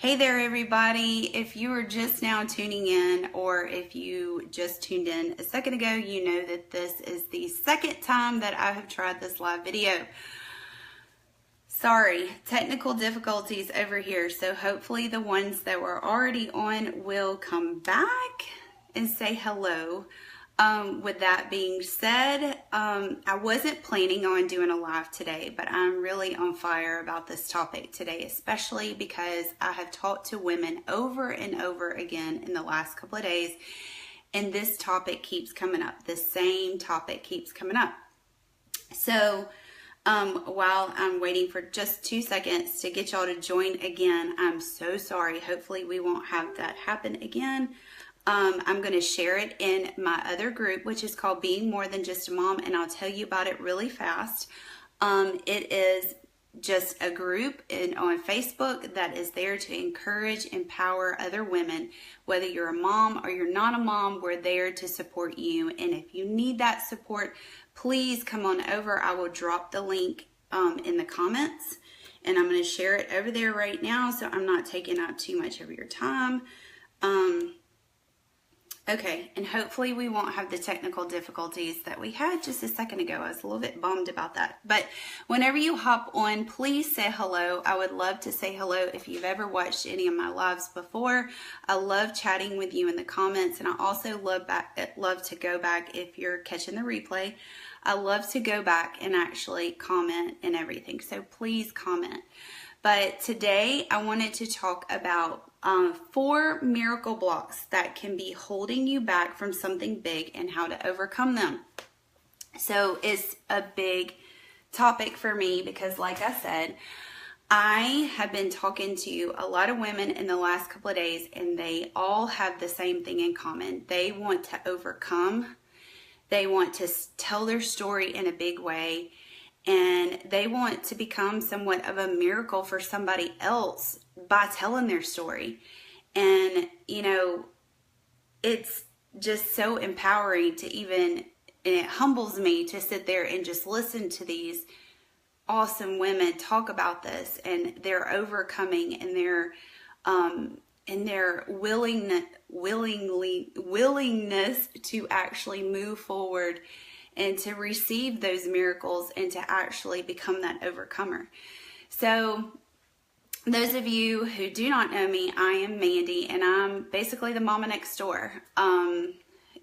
Hey there, everybody. If you are just now tuning in, or if you just tuned in a second ago, you know that this is the second time that I have tried this live video. Sorry, technical difficulties over here. So hopefully the ones that were already on will come back and say hello. With that being said, I wasn't planning on doing a live today, but I'm really on fire about this topic today, especially because I have talked to women over and over again in the last couple of days, and this topic keeps coming up. The same topic keeps coming up. So while I'm waiting for just 2 seconds to get y'all to join again, I'm so sorry. Hopefully we won't have that happen again. I'm going to share it in my other group, which is called Being More Than Just a Mom, and I'll tell you about it really fast. It is just a group on Facebook that is there to encourage, empower other women. Whether you're a mom or you're not a mom, we're there to support you. And if you need that support, please come on over. I will drop the link in the comments, and I'm going to share it over there right now, so I'm not taking up too much of your time. Okay, and hopefully we won't have the technical difficulties that we had just a second ago. I was a little bit bummed about that. But whenever you hop on, please say hello. I would love to say hello if you've ever watched any of my lives before. I love chatting with you in the comments, and I also love to go back if you're catching the replay. I love to go back and actually comment and everything, so please comment. But today I wanted to talk about 4 miracle blocks that can be holding you back from something big and how to overcome them. So it's a big topic for me because, like I said, I have been talking to a lot of women in the last couple of days, and they all have the same thing in common. They want to overcome. They want to tell their story in a big way. And they want to become somewhat of a miracle for somebody else by telling their story. And, you know, it's just so empowering to and it humbles me to sit there and just listen to these awesome women talk about this and their overcoming and their willingness to actually move forward and to receive those miracles and to actually become that overcomer. So those of you who do not know me, I am Mandy, and I'm basically the mama next door,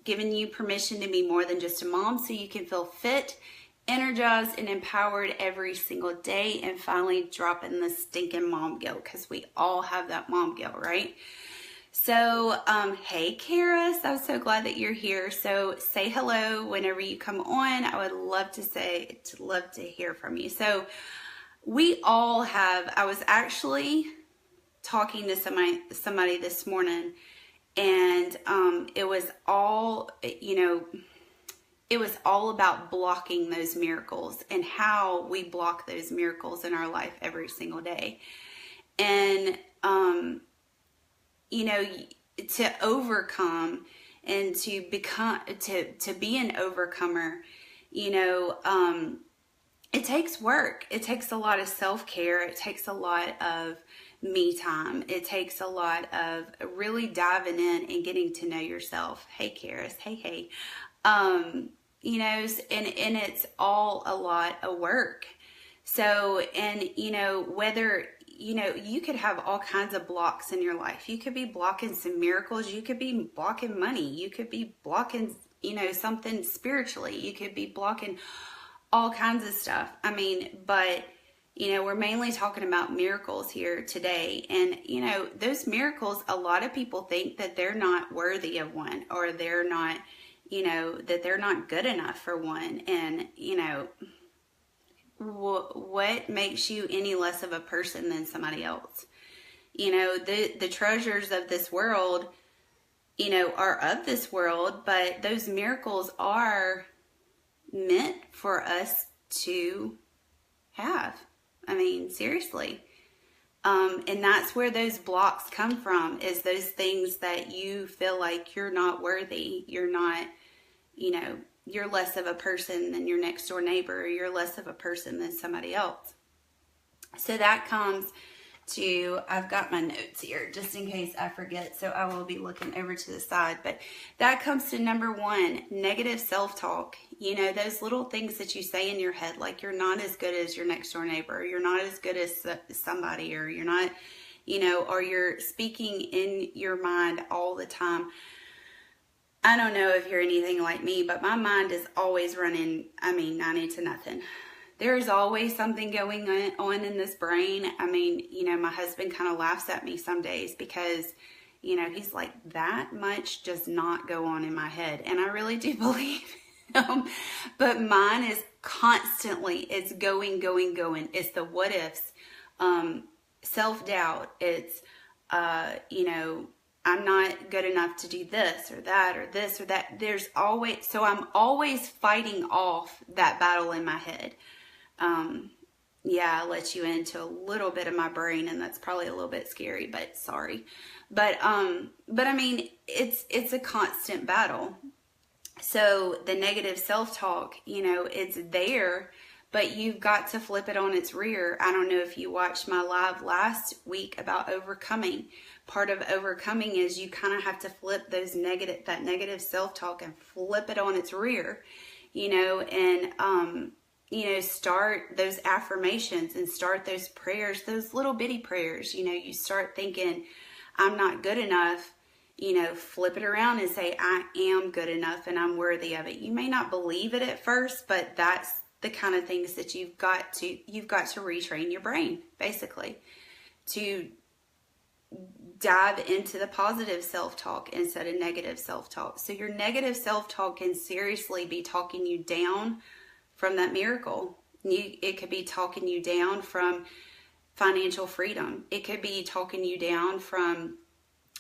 giving you permission to be more than just a mom so you can feel fit, energized, and empowered every single day, and finally dropping the stinking mom guilt, because we all have that mom guilt, right? So, hey, Karis, I'm so glad that you're here. So say hello whenever you come on. I would love to hear from you. So we all have, I was actually talking to somebody this morning, and it was all, it was all about blocking those miracles and how we block those miracles in our life every single day. And, to overcome and to become, to be an overcomer, it takes work. It takes a lot of self-care. It takes a lot of me time. It takes a lot of really diving in and getting to know yourself. Hey, Karis. Hey. And it's all a lot of work. So, and, whether you could have all kinds of blocks in your life. You could be blocking some miracles. You could be blocking money. You could be blocking, something spiritually. You could be blocking all kinds of stuff. But, we're mainly talking about miracles here today. And, those miracles, a lot of people think that they're not worthy of one, or they're not, that they're not good enough for one. And, what makes you any less of a person than somebody else? The treasures of this world, are of this world, but those miracles are meant for us to have. Seriously. And that's where those blocks come from, is those things that you feel like you're not worthy. You're not, you're less of a person than your next door neighbor, or you're less of a person than somebody else. So that comes I've got my notes here just in case I forget, so I will be looking over to the side. But that comes to number 1, negative self-talk. You know, those little things that you say in your head, like you're not as good as your next door neighbor, or you're not as good as somebody, or you're not, you know, or you're speaking in your mind all the time. I don't know if you're anything like me, but my mind is always running, 90 to nothing. There's always something going on in this brain. I mean, you know, my husband kind of laughs at me some days because, you know, he's like, that much does not go on in my head. And I really do believe him. But mine is constantly, it's going. It's the what ifs, self-doubt. It's, you know, I'm not good enough to do this or that or this or that. There's always, so I'm always fighting off that battle in my head. Yeah, I let you into a little bit of my brain, and that's probably a little bit scary, but sorry. But I mean, it's a constant battle. So the negative self-talk, you know, it's there, but you've got to flip it on its rear. I don't know if you watched my live last week about overcoming. Part of overcoming is you kind of have to flip that negative self-talk and flip it on its rear, you know, and, you know, start those affirmations and start those prayers, those little bitty prayers. You know, you start thinking, I'm not good enough, you know, flip it around and say, I am good enough and I'm worthy of it. You may not believe it at first, but that's the kind of things that you've got to retrain your brain, basically, to dive into the positive self-talk instead of negative self-talk. So your negative self-talk can seriously be talking you down from that miracle. It could be talking you down from financial freedom. It could be talking you down from,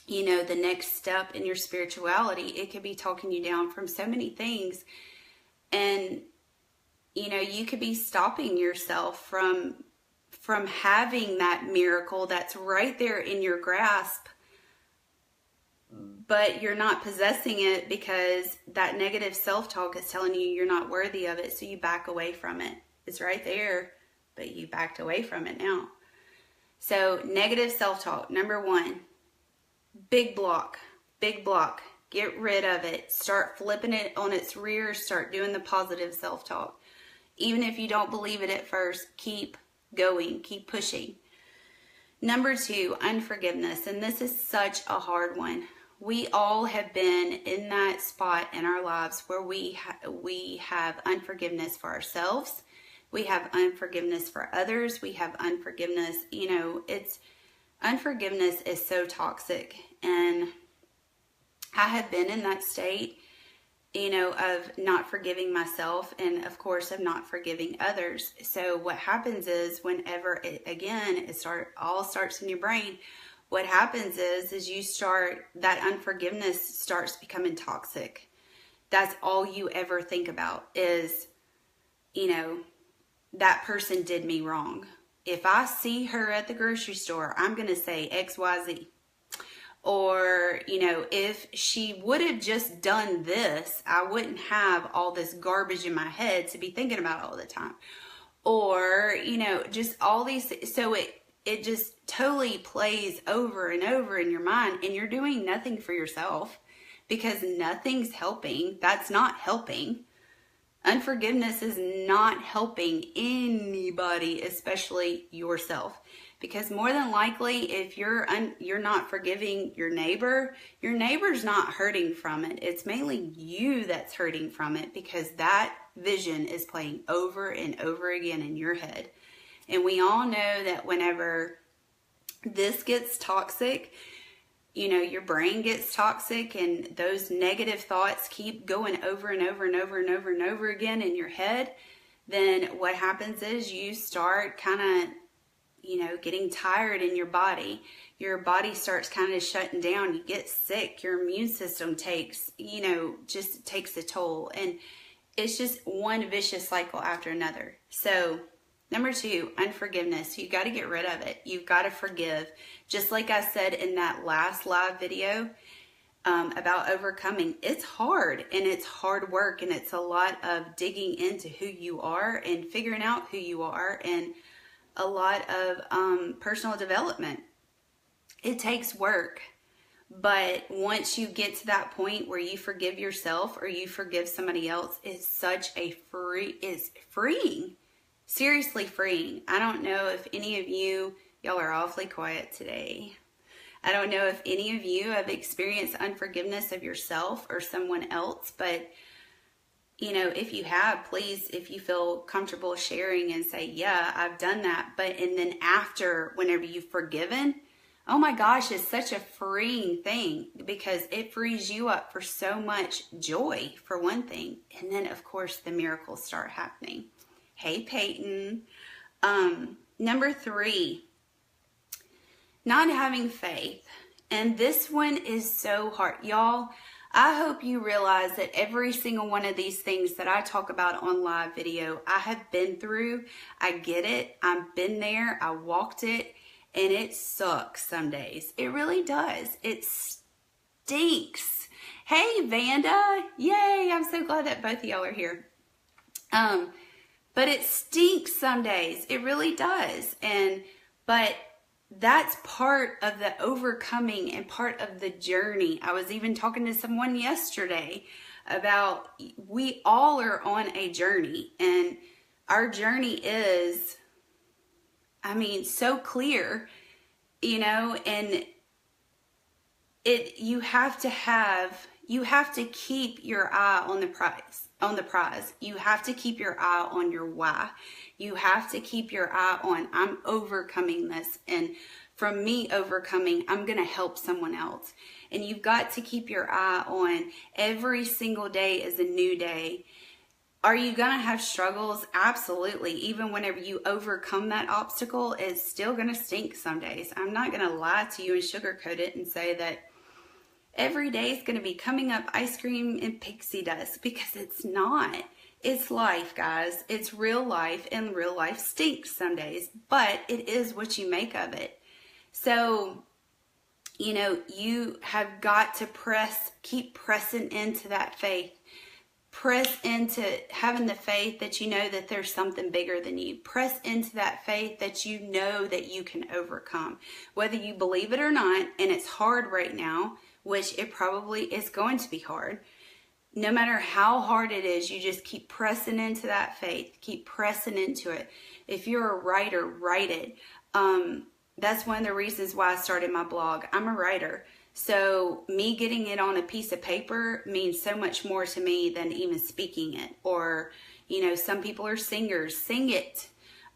you know, the next step in your spirituality. It could be talking you down from so many things. And, you know, you could be stopping yourself from having that miracle that's right there in your grasp, but you're not possessing it because that negative self-talk is telling you you're not worthy of it. So you back away from it. It's right there, but you backed away from it now. So negative self-talk, number 1, big block. Get rid of it. Start flipping it on its rear. Start doing the positive self-talk. Even if you don't believe it at first, keep going, keep pushing. Number 2, unforgiveness. And this is such a hard one. We all have been in that spot in our lives where we have unforgiveness for ourselves. We have unforgiveness for others. We have unforgiveness. You know, unforgiveness is so toxic. And I have been in that state, you know, of not forgiving myself and, of course, of not forgiving others. So what happens is whenever, it all starts in your brain. What happens is that unforgiveness starts becoming toxic. That's all you ever think about is, you know, that person did me wrong. If I see her at the grocery store, I'm going to say XYZ. Or, you know, if she would have just done this, I wouldn't have all this garbage in my head to be thinking about all the time. Or, you know, just all these. So it just totally plays over and over in your mind, and you're doing nothing for yourself because nothing's helping. That's not helping. Unforgiveness is not helping anybody, especially yourself. Because more than likely, if you're not forgiving your neighbor's not hurting from it. It's mainly you that's hurting from it because that vision is playing over and over again in your head. And we all know that whenever this gets toxic, you know, your brain gets toxic and those negative thoughts keep going over and over and over and over and over again in your head, then what happens is you start kind of, you know, getting tired in your body. Your body starts kind of shutting down. You get sick. Your immune system takes a toll. And it's just one vicious cycle after another. So number 2, unforgiveness. You got to get rid of it. You've got to forgive. Just like I said in that last live video about overcoming, it's hard and it's hard work and it's a lot of digging into who you are and figuring out who you are and a lot of personal development. It takes work. But once you get to that point where you forgive yourself or you forgive somebody else, it's freeing. Seriously freeing. I don't know if any of y'all are awfully quiet today. I don't know if any of you have experienced unforgiveness of yourself or someone else, but if you have, please, if you feel comfortable sharing and say, yeah, I've done that. And then after, whenever you've forgiven, oh my gosh, it's such a freeing thing because it frees you up for so much joy, for one thing. And then, of course, the miracles start happening. Hey, Peyton. Number 3, not having faith. And this one is so hard. Y'all, I hope you realize that every single one of these things that I talk about on live video, I have been through. I get it. I've been there. I walked it. And it sucks some days. It really does. It stinks. Hey, Vanda. Yay. I'm so glad that both of y'all are here. But it stinks some days. It really does. But that's part of the overcoming and part of the journey. I was even talking to someone yesterday about we all are on a journey. And our journey is, so clear, and you have to keep your eye on the prize. You have to keep your eye on your why. You have to keep your eye on, I'm overcoming this. And from me overcoming, I'm going to help someone else. And you've got to keep your eye on every single day is a new day. Are you going to have struggles? Absolutely. Even whenever you overcome that obstacle, it's still going to stink some days. I'm not going to lie to you and sugarcoat it and say that every day is going to be coming up ice cream and pixie dust, because it's not. It's life, guys. It's real life, and real life stinks some days, but it is what you make of it. So, you have got to keep pressing into that faith. Press into having the faith that you know that there's something bigger than you. Press into that faith that you know that you can overcome. Whether you believe it or not, and it's hard right now, which it probably is going to be hard. No matter how hard it is, you just keep pressing into that faith. Keep pressing into it. If you're a writer, write it. That's one of the reasons why I started my blog. I'm a writer. So me getting it on a piece of paper means so much more to me than even speaking it. Or, some people are singers, sing it.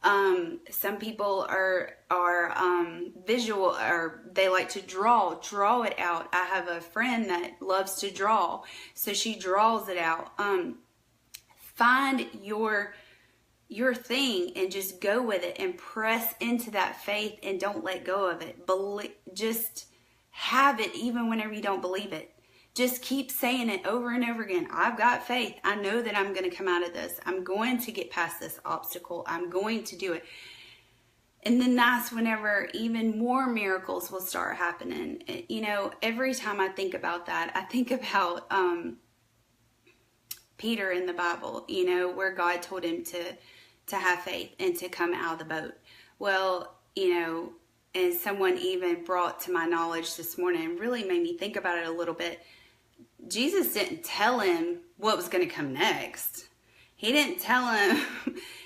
Some people are visual, or they like to draw it out. I have a friend that loves to draw, so she draws it out. Find your thing and just go with it and press into that faith and don't let go of it. Just have it even whenever you don't believe it. Just keep saying it over and over again. I've got faith. I know that I'm going to come out of this. I'm going to get past this obstacle. I'm going to do it. And then that's whenever even more miracles will start happening. Every time I think about that, I think about Peter in the Bible, where God told him to have faith and to come out of the boat. Well, and someone even brought to my knowledge this morning and really made me think about it a little bit. Jesus didn't tell him what was going to come next. He didn't tell him,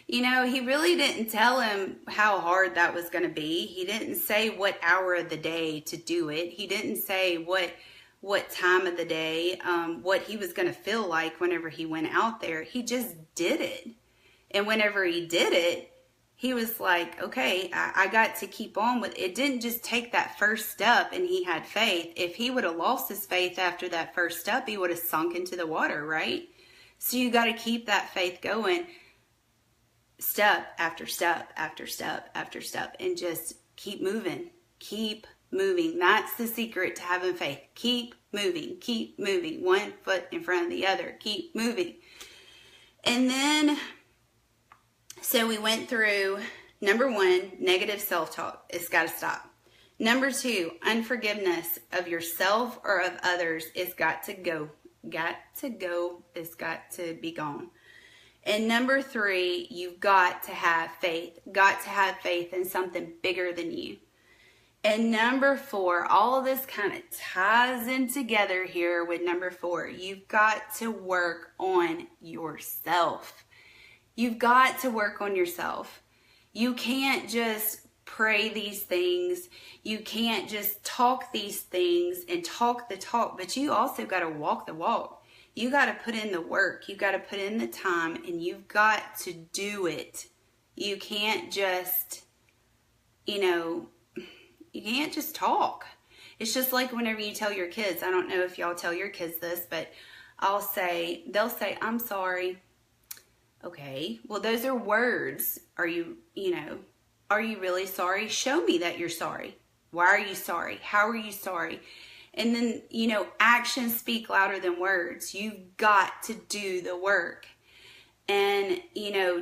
he really didn't tell him how hard that was going to be. He didn't say what hour of the day to do it. He didn't say what time of the day, what he was going to feel like whenever he went out there. He just did it. And whenever he did it, he was like, okay, I got to keep on with it. It didn't just take that first step and he had faith. If he would have lost his faith after that first step, he would have sunk into the water, right? So you got to keep that faith going, step after step after step after step, and just keep moving. Keep moving. That's the secret to having faith. Keep moving. Keep moving. One foot in front of the other. Keep moving. And then, so we went through, number 1, negative self-talk. It's got to stop. Number 2, unforgiveness of yourself or of others. It's got to go. Got to go. It's got to be gone. And number 3, you've got to have faith. Got to have faith in something bigger than you. And number 4, all of this kind of ties in together here with number 4. You've got to work on yourself. You've got to work on yourself. You can't just pray these things. You can't just talk these things and talk the talk, but you also got to walk the walk. You got to put in the work. You got to put in the time, and you've got to do it. You can't just, you can't just talk. It's just like whenever you tell your kids, I don't know if y'all tell your kids this, but they'll say, I'm sorry. Okay, well, those are words. Are you really sorry? Show me that you're sorry. Why are you sorry? How are you sorry? And then, actions speak louder than words. You've got to do the work. And,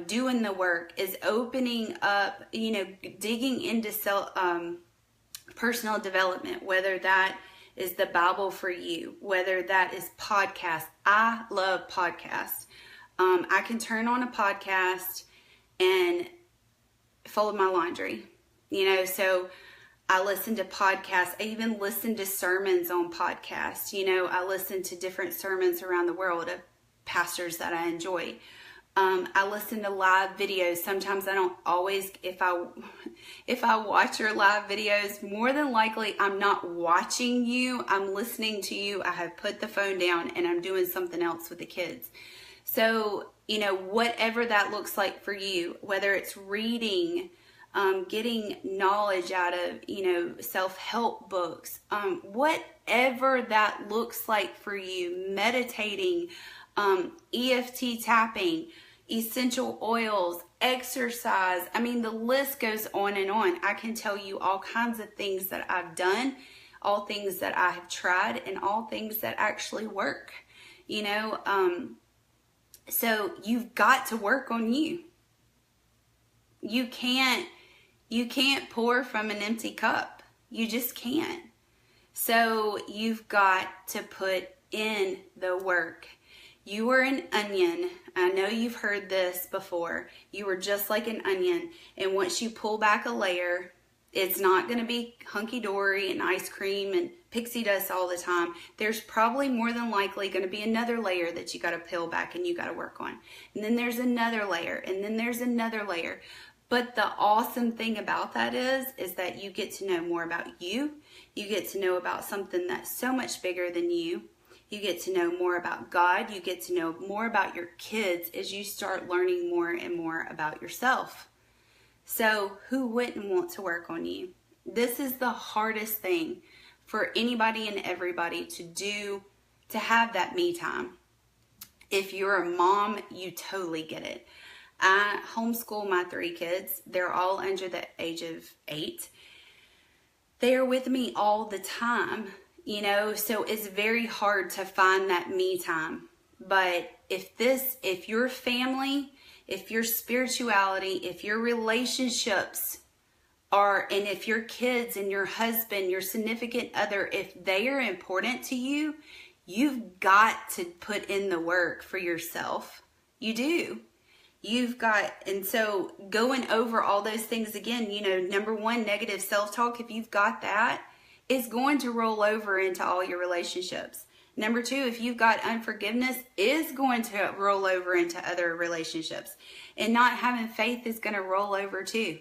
doing the work is opening up, digging into personal development, whether that is the Bible for you, whether that is podcasts. I love podcasts. I can turn on a podcast and fold my laundry, so I listen to podcasts. I even listen to sermons on podcasts. I listen to different sermons around the world of pastors that I enjoy. I listen to live videos. Sometimes I don't always, if I watch your live videos, more than likely I'm not watching you. I'm listening to you. I have put the phone down and I'm doing something else with the kids. So, whatever that looks like for you, whether it's reading, getting knowledge out of, self-help books, whatever that looks like for you, meditating, EFT tapping, essential oils, exercise. I mean, the list goes on and on. I can tell you all kinds of things that I've done, all things that I have tried, and all things that actually work, So you've got to work on you. You can't pour from an empty cup. You just can't. So you've got to put in the work. You are an onion. I know you've heard this before. You are just like an onion. And once you pull back a layer, it's not going to be hunky-dory and ice cream and pixie dust all the time. There's probably more than likely going to be another layer that you got to peel back and you got to work on. And then there's another layer, and then there's another layer. But the awesome thing about that is that you get to know more about you. You get to know about something that's so much bigger than you. You get to know more about God. You get to know more about your kids as you start learning more and more about yourself. So who wouldn't want to work on you? This is the hardest thing for anybody and everybody to do, to have that me time. If you're a mom, you totally get it. I homeschool my 3 kids. They're all under the age of 8. They are with me all the time, so it's very hard to find that me time. But if your family, if your spirituality, if your relationships and if your kids and your husband, your significant other, if they are important to you, you've got to put in the work for yourself. You do. And so going over all those things again, number 1, negative self-talk, if you've got that, is going to roll over into all your relationships. Number 2, if you've got unforgiveness, is going to roll over into other relationships. And not having faith is going to roll over too.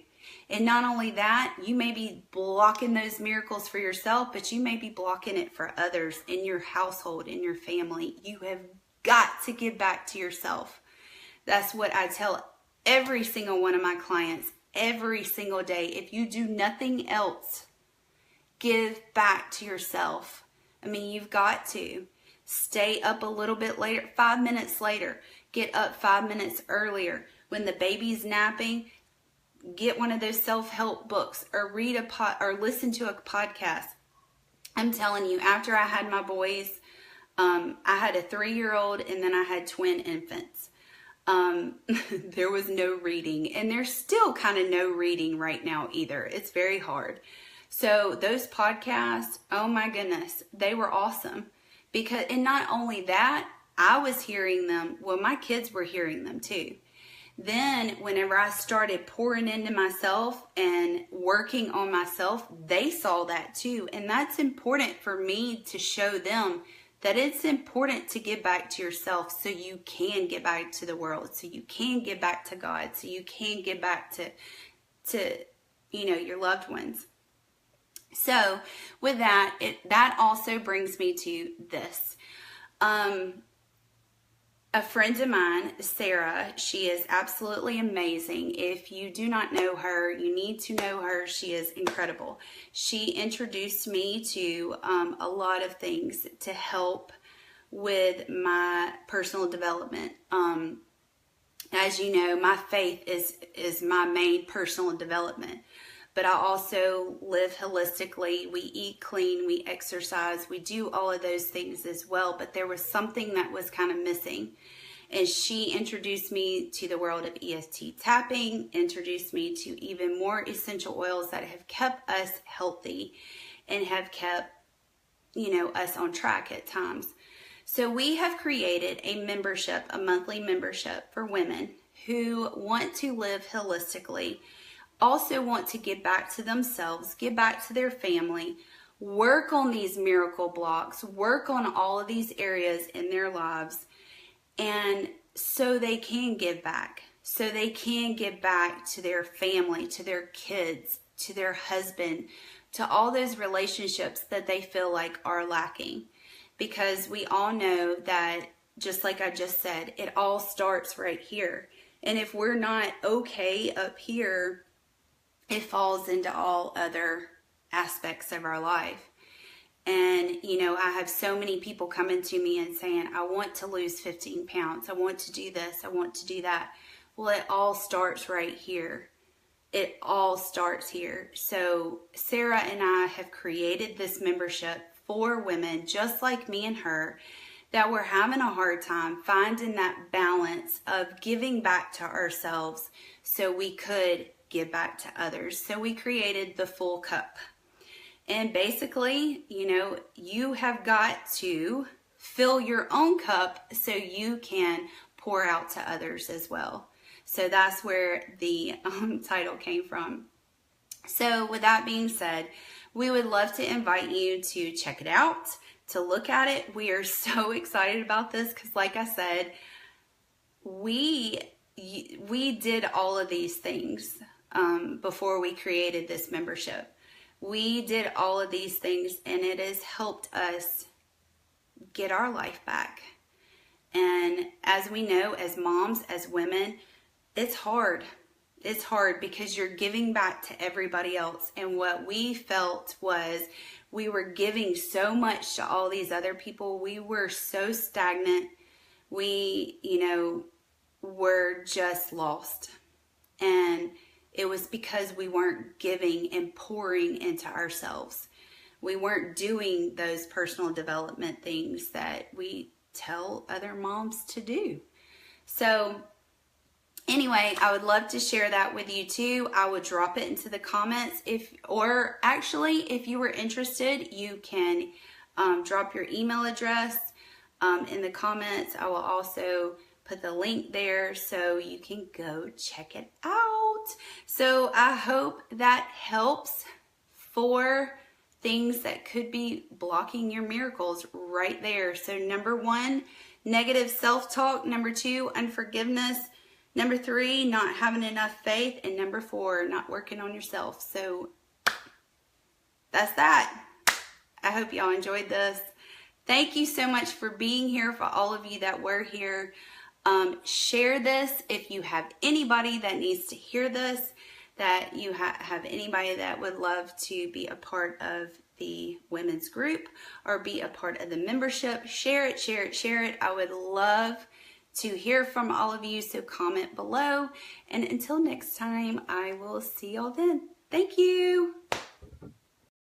And not only that, you may be blocking those miracles for yourself, but you may be blocking it for others in your household, in your family. You have got to give back to yourself. That's what I tell every single one of my clients every single day. If you do nothing else, give back to yourself. I mean, you've got to. Stay up a little bit later, 5 minutes later. Get up 5 minutes earlier. When the baby's napping, get one of those self-help books or or listen to a podcast. I'm telling you, after I had my boys, I had a 3-year-old and then I had twin infants. There was no reading, and there's still kind of no reading right now either. It's very hard. So those podcasts, oh my goodness, they were awesome. And not only that, I was hearing them. Well, my kids were hearing them too. Then whenever I started pouring into myself and working on myself, they saw that too. And that's important for me to show them that it's important to give back to yourself so you can get back to the world, so you can get back to God, so you can get back to your loved ones. So with that, that also brings me to this. A friend of mine, Sarah, she is absolutely amazing. If you do not know her, you need to know her. She is incredible. She introduced me to a lot of things to help with my personal development. As you know, my faith is my main personal development. But I also live holistically. We eat clean, we exercise, we do all of those things as well. But there was something that was kind of missing. And she introduced me to the world of EFT tapping, introduced me to even more essential oils that have kept us healthy and have kept, us on track at times. So we have created a membership, a monthly membership for women who want to live holistically, also want to get back to themselves, get back to their family, work on these miracle blocks, work on all of these areas in their lives, and so they can give back. So they can give back to their family, to their kids, to their husband, to all those relationships that they feel like are lacking. Because we all know that, just like I just said, it all starts right here. And if we're not okay up here, it falls into all other aspects of our life. And, I have so many people coming to me and saying, I want to lose 15 pounds. I want to do this. I want to do that. Well, it all starts right here. It all starts here. So Sarah and I have created this membership for women just like me and her that were having a hard time finding that balance of giving back to ourselves so we could give back to others. So we created the Full Cup. And basically, you have got to fill your own cup so you can pour out to others as well. So that's where the title came from. So with that being said, we would love to invite you to check it out, to look at it. We are so excited about this because, like I said, we did all of these things before we created this membership. We did all of these things, and it has helped us get our life back. And as we know, as moms, as women, it's hard. It's hard because you're giving back to everybody else. And what we felt was we were giving so much to all these other people. We were so stagnant. We, were just lost. And it was because we weren't giving and pouring into ourselves. We weren't doing those personal development things that we tell other moms to do. So anyway, I would love to share that with you too. I would drop it into the comments. If you were interested, you can drop your email address in the comments. I will also put the link there so you can go check it out. So I hope that helps for things that could be blocking your miracles right there. So number 1, negative self-talk. Number 2, unforgiveness. Number 3, not having enough faith. And number 4, not working on yourself. So that's that. I hope y'all enjoyed this. Thank you so much for being here, for all of you that were here. Share this if you have anybody that needs to hear this, that you have anybody that would love to be a part of the women's group or be a part of the membership. Share it, share it, share it. I would love to hear from all of you, so comment below. And until next time, I will see y'all then. Thank you.